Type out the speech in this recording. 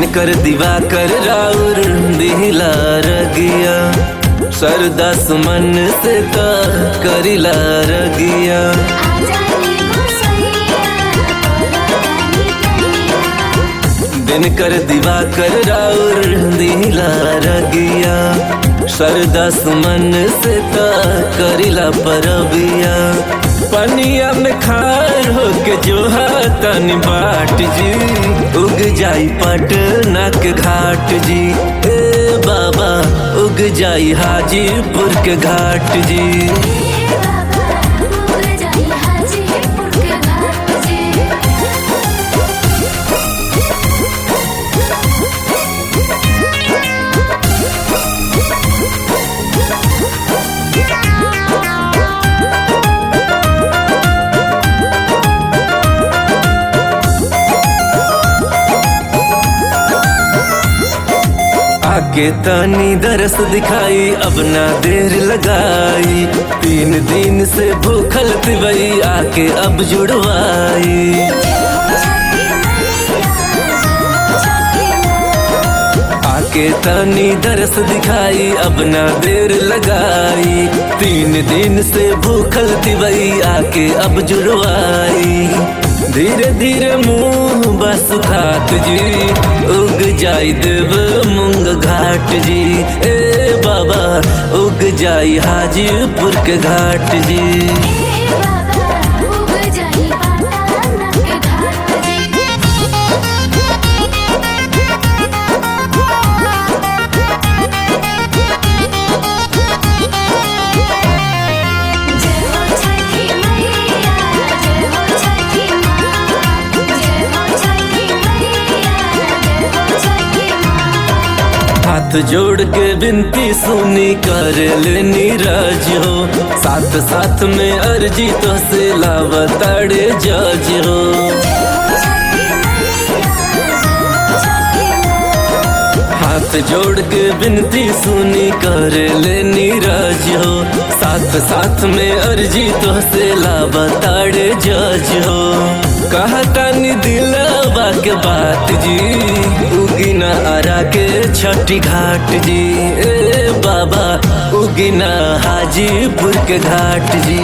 दिन कर दिवा कर राउर दिला रगिया सरदा सुमन से का करिला रगिया। दिन कर दिवा कर राउर दिला रगिया सरदा सुमन से का करिला परबिया। पनिया में खार होके जो तनी बाट जी उग जाई पटना के घाट जी। ए बाबा उग जाई हाजीपुर के घाट जी। आके तनी दरस दिखाई अब ना देर लगाई 3 दिन से भूखल तिवई आके अब जुड़वाई। आके तनी दरस दिखाई अब ना देर लगाई 3 दिन से भूखल तिवई आके अब जुड़वाई। धीरे धीरे मुँह बस खात जी उग जाई देव मुंग घाट जी। ए बाबा उग जाई हाजीपुर के घाट जी। हाथ जोड़ के विनती सुनी कर लेनी राज हो साथ साथ में अर्जी तो से लावताड़े जज हो। हाथ जोड़ के विनती सुनी कर लेनी राज हो साथ साथ में अर्जी तो से लावताड़े जज हो। कहता नी दिलवा के बात जी उगिना आरा के छठी घाट जी। ए बाबा उगिना हाजीपुर के घाट जी।